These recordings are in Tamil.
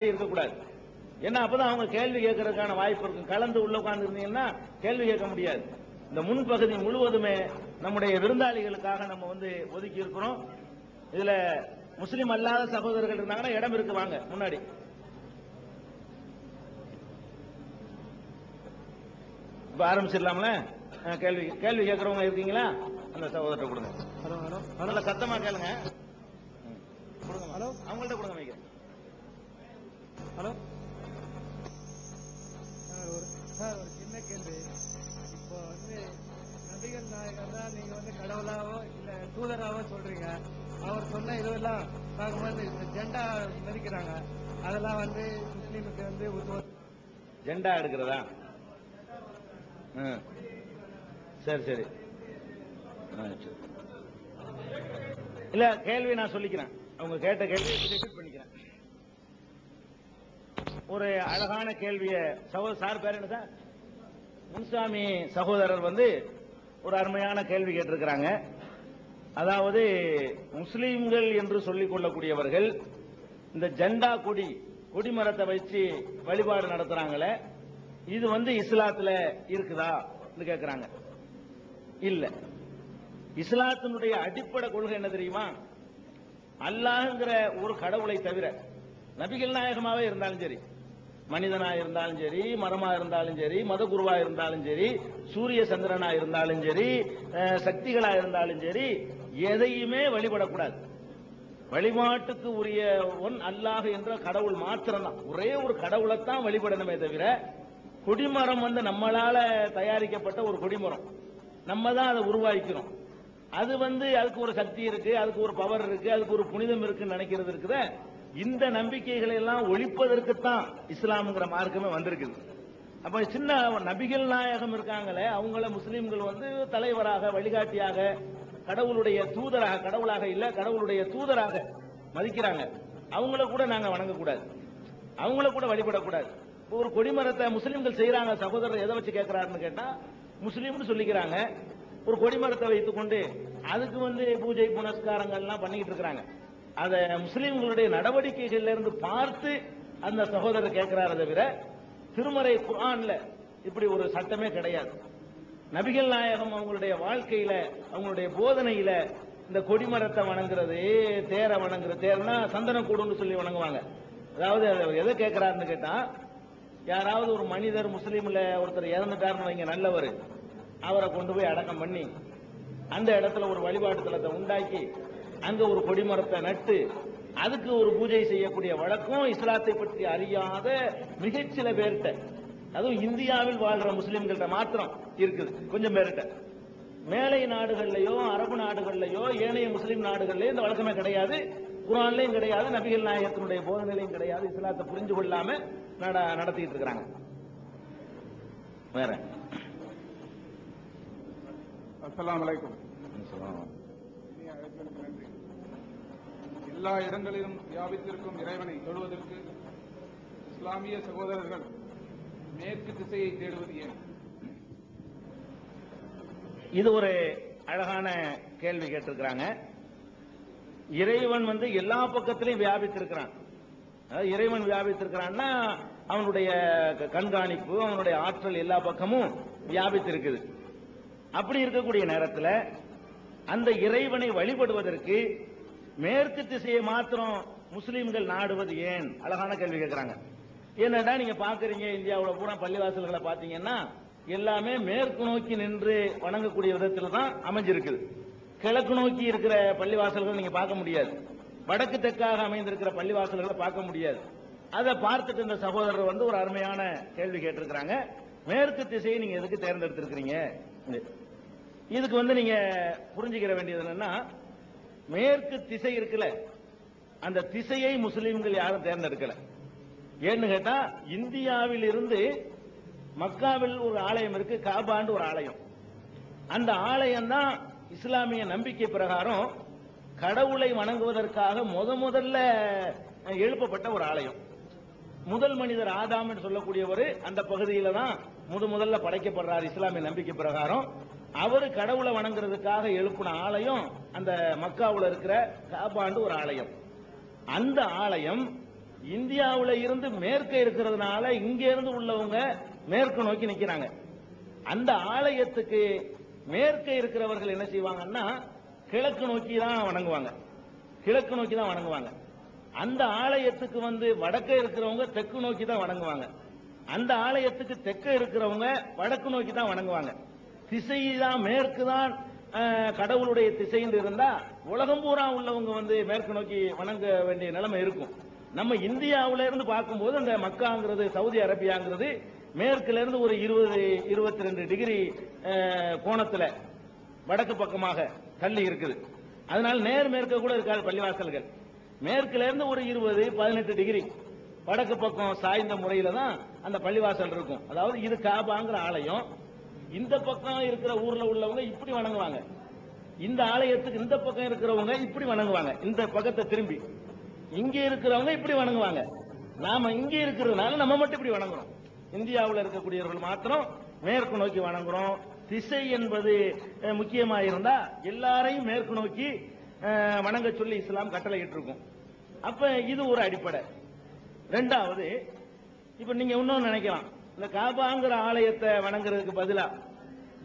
இருக்கக்கூடாது. ஏன்னா அப்பதான் அவங்க கேள்வி கேட்கறதுக்கான வாய்ப்பு இருக்கும். கலந்து உள்ள உட்கார்ந்து இருந்தீங்கன்னா கேள்வி கேட்க முடியாது. இந்த முன்பகுதி முழுவதுமே நம்முடைய விருந்தாளிகளுக்காக நம்ம ஒதுக்கி இருக்கிறோம். இதுல முஸ்லிம் அல்லாத சகோதரர்கள் இருந்தாங்கன்னா இடம் இருக்கு, வாங்க முன்னாடி. இப்ப ஆரம்பிச்சிடலாம்ல? கேள்வி கேட்கறவங்க இருக்கீங்களா? அந்த சகோதரத்தை கொடுங்க. ஹலோ ஹலோ நல்ல சத்தமா கேளுங்க. கொடுங்க. ஹலோ, அவங்கள்ட்ட கொடுங்க வைக்க. ஹலோ சார், ஒரு சின்ன கேள்வி. இப்போ நபிகள் நாயகர் தான் நீங்க கடவுளாவோ இல்ல தூதராவோ சொல்றீங்க. அவர் சொன்ன இதெல்லாம் பார்க்கும்போது இந்த ஜெண்டா மதிக்கிறாங்க. அதெல்லாம் முஸ்லீமுக்கு ஜெண்டா எடுக்கிறதா? சரி சரி. இல்ல, கேள்வி நான் சொல்லிக்கிறேன். அவங்க கேட்ட கேள்வி ரிப்பீட் பண்ணிக்கிறேன். ஒரு அழகான கேள்விய சார் பேர் என்ன சார்? முன்சாமி சகோதரர் ஒரு அருமையான கேள்வி கேட்டிருக்கிறாங்க. அதாவது முஸ்லீம்கள் என்று சொல்லிக் கொள்ளக்கூடியவர்கள் இந்த ஜெண்டா கொடிமரத்தை வச்சு வழிபாடு நடத்துறாங்களே, இது இஸ்லாத்துல இருக்குதா கேட்கிறாங்க. இல்ல. இஸ்லாத்தினுடைய அடிப்படை கொள்கை என்ன தெரியுமா? அல்லாஹ்ங்கிற ஒரு கடவுளை தவிர நபிகள் நாயகமாவே இருந்தாலும் சரி, மனிதனா இருந்தாலும் சரி, மரமா இருந்தாலும் சரி, மதகுருவா இருந்தாலும் சரி, சூரிய சந்திரனா இருந்தாலும் சரி, சக்திகளா இருந்தாலும் சரி, எதையுமே வழிபடக்கூடாது. வழிபாட்டுக்கு உரிய ஒன் அல்லாஹ் என்ற கடவுள் மாத்திரம்தான். ஒரே ஒரு கடவுளைத்தான் வழிபடணுமே தவிர, கொடிமரம் நம்மளால தயாரிக்கப்பட்ட ஒரு கொடிமரம், நம்ம தான் அதை உருவாக்கிறோம். அது அதுக்கு ஒரு சக்தி இருக்கு, அதுக்கு ஒரு பவர் இருக்கு, அதுக்கு ஒரு புனிதம் இருக்குன்னு நினைக்கிறது இருக்குது. இந்த நம்பிக்கைகளை எல்லாம் ஒழிப்பதற்குத்தான் இஸ்லாம்ங்கிற மார்க்கமே வந்திருக்குது. அப்ப சின்ன நபிகள் நாயகம் இருக்காங்களே, அவங்கள முஸ்லீம்கள் தலைவராக, வழிகாட்டியாக, கடவுளுடைய தூதராக, கடவுளாக இல்ல கடவுளுடைய தூதராக மதிக்கிறாங்க. அவங்கள கூட நாங்க வணங்கக்கூடாது, அவங்கள கூட வழிபடக்கூடாது. ஒரு கொடிமரத்தை முஸ்லீம்கள் செய்யறாங்க. சகோதரர் எதை வச்சு கேட்கிறாருன்னு கேட்டா, முஸ்லீம்னு சொல்லிக்கிறாங்க. ஒரு கொடிமரத்தை வைத்துக் கொண்டு அதுக்கு பூஜை புனஸ்காரங்கள் எல்லாம் பண்ணிக்கிட்டு இருக்கிறாங்க. அத முஸ்லீம்களுடைய நடவடிக்கைகள்ல இருந்து பார்த்து அந்த சகோதரர் கேட்கிறார தவிர, திருமறை குர்ஆன்ல இப்படி ஒரு சட்டமே கிடையாது. நபிகள் நாயகம் அவங்களுடைய வாழ்க்கையில, அவங்களுடைய போதனையில இந்த கொடிமரத்தை வணங்குறது, தேரை வணங்குறது, தேர்னா சந்தன கூடுன்னு சொல்லி வணங்குவாங்க. அதாவது எதை கேட்கிறாருன்னு கேட்டா, யாராவது ஒரு மனிதர் முஸ்லீம்ல ஒருத்தர் இறந்துட்டாருன்னு வைங்க, நல்லவர், அவரை கொண்டு போய் அடக்கம் பண்ணி அந்த இடத்துல ஒரு வழிபாட்டு தலத்தை உண்டாக்கி அங்க ஒரு கொடிமரத்தை நட்டு அதுக்கு ஒரு பூஜை செய்யக்கூடிய வழக்கம் இஸ்லாத்தை பற்றி அறியாத மிகச்சில பேர்கிட்ட, அதுவும் இந்தியாவில் வாழ்ற முஸ்லிம்கள்ட்ட மாத்திரம் இருக்குது. கொஞ்சம் பேர்கிட்ட. மேலை நாடுகள்லயோ அரபு நாடுகள்லயோ ஏனைய முஸ்லீம் நாடுகள்லயோ இந்த வழக்கமே கிடையாது. குர்ஆன்லயும் கிடையாது, நபிகள் நாயகத்தினுடைய போதனையிலையும் கிடையாது. இஸ்லாத்தை புரிஞ்சு கொள்ளாம நடத்திட்டு இருக்கிறாங்க. வேற. அஸ்ஸலாமு அலைக்கும். எல்லா இடங்களிலும் வியாபித்திருக்கும் இறைவனை தொழுவதற்கு இஸ்லாமிய சகோதரர்கள் மேற்கு திசையை தேடுவது ஏன்? இது ஒரு அழகான கேள்வி கேட்டிருக்கிறாங்க. இறைவன் எல்லா பக்கத்திலையும் வியாபித்திருக்கிறான். இறைவன் வியாபித்திருக்கிறான்னா அவனுடைய கண்காணிப்பு, அவனுடைய ஆற்றல் எல்லா பக்கமும் வியாபித்திருக்குது. அப்படி இருக்கக்கூடிய நேரத்தில் அந்த இறைவனை வழிபடுவதற்கு மேற்கு திசையை மாத்திரம் முஸ்லீம்கள் நாடுவது ஏன்? அழகான கேள்வி கேட்கிறாங்க. ஏன்னா நீங்க பாக்குறீங்க, இந்தியாவில் பூரா பள்ளிவாசல்களை பாத்தீங்கன்னா எல்லாமே மேற்கு நோக்கி நின்று வணங்கக்கூடிய விதத்தில் தான் அமைஞ்சிருக்குது. கிழக்கு நோக்கி இருக்கிற பள்ளிவாசல்கள் நீங்க பார்க்க முடியாது. வடக்கு தெற்காக அமைந்திருக்கிற பள்ளிவாசல்களை பார்க்க முடியாது. அதை பார்த்துட்டு இந்த சகோதரர் ஒரு அருமையான கேள்வி கேட்டிருக்கிறாங்க. மேற்கு திசையை நீங்க எதுக்கு தேர்ந்தெடுத்திருக்கிறீங்க? இதுக்கு நீங்க புரிஞ்சுக்கிற வேண்டியது என்னன்னா, மேற்கு திசை இருக்குல்ல, அந்த திசையை முஸ்லீம்கள் யாரும் தேர்ந்தெடுக்கல. ஏன்னு கேட்டா, இந்தியாவில் இருந்து மக்காவில் ஒரு ஆலயம் இருக்கு, காபாண்டு ஒரு ஆலயம். அந்த ஆலயம் தான் இஸ்லாமிய நம்பிக்கை பிரகாரம் கடவுளை வணங்குவதற்காக முதல்ல எழுப்பப்பட்ட ஒரு ஆலயம். முதல் மனிதர் ஆதாம் என்று சொல்லக்கூடியவர் அந்த பகுதியில தான் முதல்ல படைக்கப்படுறார். இஸ்லாமிய நம்பிக்கை பிரகாரம் அவரு கடவுளை வணங்குறதுக்காக எழுப்பின ஆலயம் அந்த மக்காவுல இருக்கிற காபாண்டு ஒரு ஆலயம். அந்த ஆலயம் இந்தியாவுல இருந்து மேற்கே இருக்கிறதுனால இங்க இருந்து உள்ளவங்க மேற்கு நோக்கி நிக்கிறாங்க. அந்த ஆலயத்துக்கு மேற்கே இருக்கிறவர்கள் என்ன செய்வாங்கன்னா கிழக்கு நோக்கி தான் வணங்குவாங்க. கிழக்கு நோக்கி தான் வணங்குவாங்க. அந்த ஆலயத்துக்கு வடக்கே இருக்கிறவங்க தெற்கு நோக்கி தான் வணங்குவாங்க. அந்த ஆலயத்துக்கு தெற்கே இருக்கிறவங்க வடக்கு நோக்கி தான் வணங்குவாங்க. திசை தான் மேற்கு தான் கடவுளுடைய திசைன்னு இருந்தா உலகம் பூரா உள்ளவங்க மேற்கு நோக்கி வணங்க வேண்டிய நிலைமை இருக்கும். நம்ம இந்தியாவில இருந்து பார்க்கும்போது அந்த மக்காங்கிறது சவுதி அரேபியாங்கிறது மேற்குல இருந்து ஒரு 20-22 டிகிரி கோணத்துல வடக்கு பக்கமாக தள்ளி இருக்குது. அதனால நேர் மேற்க கூட இருக்காது பள்ளிவாசல்கள். மேற்குல இருந்து ஒரு 20-18 டிகிரி வடக்கு பக்கம் சாய்ந்த முறையில தான் அந்த பள்ளிவாசல் இருக்கும். அதாவது இது காபாங்கிற ஆலயம். இந்த பக்கம் இருக்கிற ஊர்ல உள்ளவங்க இப்படி வணங்குவாங்க. இந்த ஆலயத்துக்கு இந்த பக்கம் இருக்கிறவங்க இப்படி வணங்குவாங்க. இந்த பக்கத்தை திரும்பி இங்க இருக்கிறவங்க இப்படி வணங்குவாங்க. நாம இங்க இருக்கிறதுனால நம்ம மட்டும் இப்படி வணங்குறோம். இந்தியாவில் இருக்கக்கூடியவர்கள் மாத்திரம் மேற்கு நோக்கி வணங்குறோம். திசை என்பது முக்கியமா இருந்தா எல்லாரையும் மேற்கு நோக்கி வணங்க சொல்லி இஸ்லாம் கட்டளையிட்டு இருக்கும். அப்ப இது ஒரு அடிப்படை. ரெண்டாவது, இப்ப நீங்க இன்னொன்னு நினைக்கலாம், இந்த காபாங்கிற ஆலயத்தை வணங்குறதுக்கு பதிலா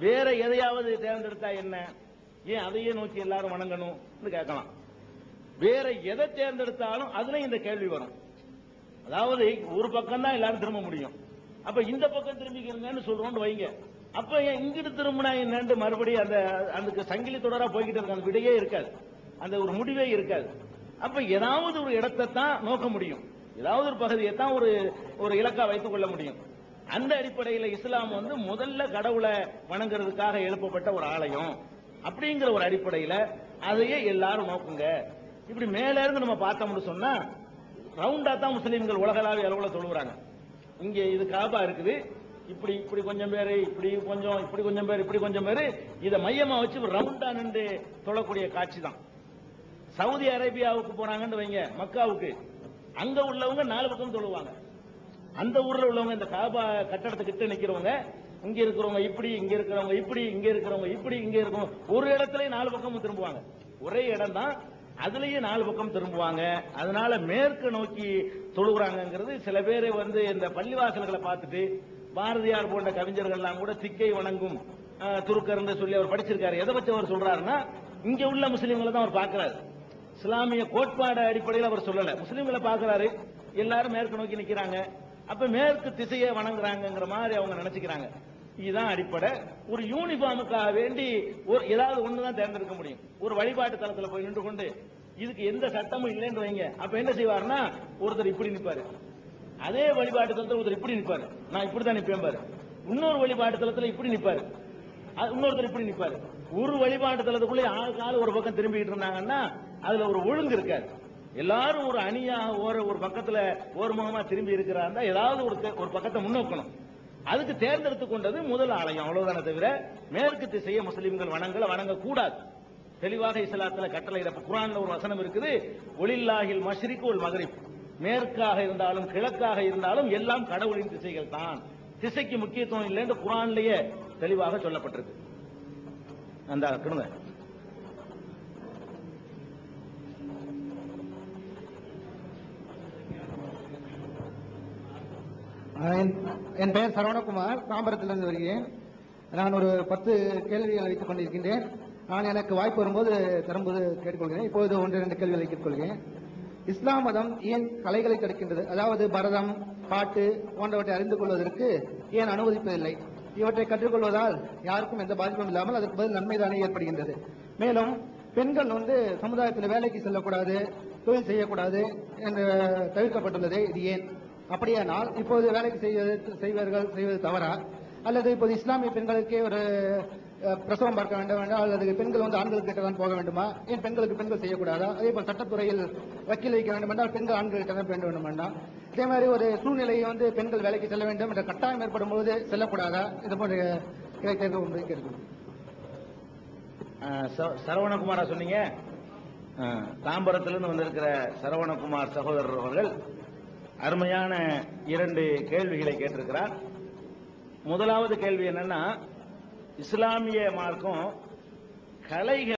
வேற எதையாவது தேர்ந்தெடுத்தா என்ன, ஏன் அதையே நோக்கி எல்லாரும் வணங்கணும் கேட்கலாம். வேற எதை தேர்ந்தெடுத்தாலும் அதுல இந்த கேள்வி வரும். அதாவது ஒரு பக்கம் தான் எல்லாரும் திரும்ப முடியும். அப்ப இந்த பக்கம் திரும்பிக்கிறீங்கன்னு சொல்றோம்னு வைங்க. அப்ப இங்கிட்டு திரும்பினா என்னன்னு மறுபடியும் அந்த சங்கிலி தொடரா போய்கிட்டு இருக்க அந்த விடையே இருக்காது, அந்த ஒரு முடிவே இருக்காது. அப்ப ஏதாவது ஒரு இடத்தை தான் நோக்க முடியும், ஏதாவது ஒரு பகுதியை தான் ஒரு இலக்கா வைத்துக் கொள்ள முடியும். அந்த அடிப்படையில் இஸ்லாம் முதல்ல கடவுளை வணங்குறதுக்காக எழுப்பப்பட்ட ஒரு ஆலயம் அப்படிங்கிற ஒரு அடிப்படையில் அதையே எல்லாரும் நோக்குங்க. இப்படி மேல இருந்து நம்ம பார்த்தோம்னு சொன்னா ரவுண்டா தான் முஸ்லீம்கள் உலகளாவிய அளவுல தொழுகிறாங்க. இங்க இது காபா இருக்குது, இப்படி இப்படி கொஞ்சம் பேரு, இப்படி கொஞ்சம் இப்படி கொஞ்சம் பேர், இப்படி கொஞ்சம் பேரு, இதை மையமா வச்சு ரவுண்டா நின்று தொழக்கூடிய காட்சி தான். சவுதி அரேபியாவுக்கு போனாங்கன்னு வைங்க, மக்காவுக்கு, அங்க உள்ளவங்க 4 பக்கம் தொழுவாங்க. அந்த ஊர்ல உள்ளவங்க இந்த காபா கட்டடத்துக்கிட்ட நிக்கிறவங்க இங்க இருக்கிறவங்க இப்படி, இங்க இருக்கிறவங்க இப்படி, இங்க இருக்கிறவங்க இப்படி, இங்க இருக்கிறவங்க ஒரு இடத்துல 4 பக்கமும் திரும்புவாங்க. ஒரே இடம் தான், அதுலயே 4 பக்கம் திரும்புவாங்க. அதனால மேற்கு நோக்கி தொழுகிறாங்கிறது சில பேர் இந்த பள்ளிவாசல்களை பார்த்துட்டு பாரதியார் போன்ற கவிஞர்கள் எல்லாம் கூட திக்கை வணங்கும் துருக்கர்னு சொல்லி அவர் படிச்சிருக்காரு. எதை வச்சு அவர் சொல்றாருன்னா இங்க உள்ள முஸ்லீம்களை தான் அவர் பார்க்கிறாரு. இஸ்லாமிய கோட்பாடு அடிப்படையில் அவர் சொல்லல, முஸ்லீம்களை பார்க்கிறாரு. எல்லாரும் மேற்கு நோக்கி நிக்கிறாங்க, அப்ப மேற்கு திசையை வணங்குறாங்கிற மாதிரி அவங்க நினைச்சுக்கிறாங்க. இதுதான் அடிப்படை. ஒரு யூனிஃபார்முக்காக வேண்டி ஏதாவது ஒண்ணுதான் தேர்ந்தெடுக்க முடியும். ஒரு வழிபாட்டு தளத்துல போய் நின்று கொண்டு இதுக்கு எந்த சட்டமும் இல்லைன்னு வைங்க, அப்ப என்ன செய்வாருன்னா ஒருத்தர் இப்படி நிப்பாரு, அதே வழிபாட்டு தளத்துல ஒருத்தர் இப்படி நிப்பாரு, நான் இப்படிதான் நிப்பேன் பாரு. இன்னொரு வழிபாட்டு தளத்துல இப்படி நிப்பாரு, இன்னொருத்தர் இப்படி நிப்பாரு. ஒரு வழிபாட்டு தளத்துக்குள்ளே ஆளுக்கு ஒரு பக்கம் திரும்பிட்டு இருந்தாங்கன்னா அதுல ஒரு ஒழுங்கு இருக்காது. எல்லாரும் ஒரு அணியா ஒரு பக்கத்துல ஓரமுகமா திரும்பி இருக்கிறாருந்தா ஏதாவது ஒரு பக்கத்தை முன்னோக்கணும். அதுக்கு தேர்ந்தெடுத்து கொண்டது முதல் ஆலயம், அவ்வளவுதானே தவிர மேற்கு திசையை முஸ்லிம்கள் வணங்க கூடாது. தெளிவாக இஸ்லாத்துல கட்டளை. குர்ஆன்ல ஒரு வசனம் இருக்குது, ஒலில்லாஹில் மஷ்ரிக் வல் மக்ரிப், மேற்காக இருந்தாலும் கிழக்காக இருந்தாலும் எல்லாம் கடவுளின் திசைகள் தான், திசைக்கு முக்கியத்துவம் இல்லை என்று குர்ஆன்லயே தெளிவாக சொல்லப்பட்டிருக்கு. அந்த கிருங்க என் பெயர் சரவணகுமார், தாம்பரத்திலிருந்து வருகிறேன். நான் ஒரு 10 கேள்விகளை வைத்துக் கொண்டிருக்கின்றேன். நான் எனக்கு வாய்ப்பு வரும்போது தரும்போது கேட்டுக்கொள்கிறேன். இப்போது 1-2 கேள்விகளை கேட்டுக்கொள்கிறேன். இஸ்லாம் மதம் ஏன் கலைகளை தடுக்கின்றது? அதாவது பரதம், பாட்டு போன்றவற்றை அறிந்து கொள்வதற்கு ஏன் அனுமதிப்பதில்லை? இவற்றை கற்றுக்கொள்வதால் யாருக்கும் எந்த பாதிப்பும் இல்லாமல் அதற்கு பதில் நன்மைதானே ஏற்படுகின்றது. மேலும் பெண்கள் சமுதாயத்தில் வேலைக்கு செல்லக்கூடாது, தொழில் செய்யக்கூடாது என்று தவிர்க்கப்பட்டுள்ளது. இது ஏன்? அப்படியானால் இப்போது வேலைக்கு செய்வது தவறா? அல்லது இப்போது இஸ்லாமிய பெண்களுக்கே ஒரு பிரசவம் பார்க்க வேண்டும் அல்லது பெண்கள் ஆண்கள் கிட்ட தான் போக வேண்டுமா? ஏன் பெண்களுக்கு பெண்கள் செய்யக்கூடாதா? அதே போல் சட்டத்துறையில் வக்கீல் வைக்க வேண்டும் என்றால் பெண்கள் ஆண்கள் கிட்ட தான் வேண்டும் வேண்டாம்? இதே மாதிரி ஒரு சூழ்நிலையை பெண்கள் வேலைக்கு செல்ல வேண்டும் என்ற கட்டாயம் ஏற்படும் போது செல்லக்கூடாதா? இது போன்ற கேட்க. சரவணகுமாரா சொன்னீங்க. தாம்பரத்திலிருந்து வந்திருக்கிற சரவணகுமார் சகோதரர் அவர்கள் அருமையான 2 கேள்விகளை கேட்டிருக்கிறார். முதலாவது கேள்வி என்னன்னா, இஸ்லாமிய மார்க்கம் கலைகள்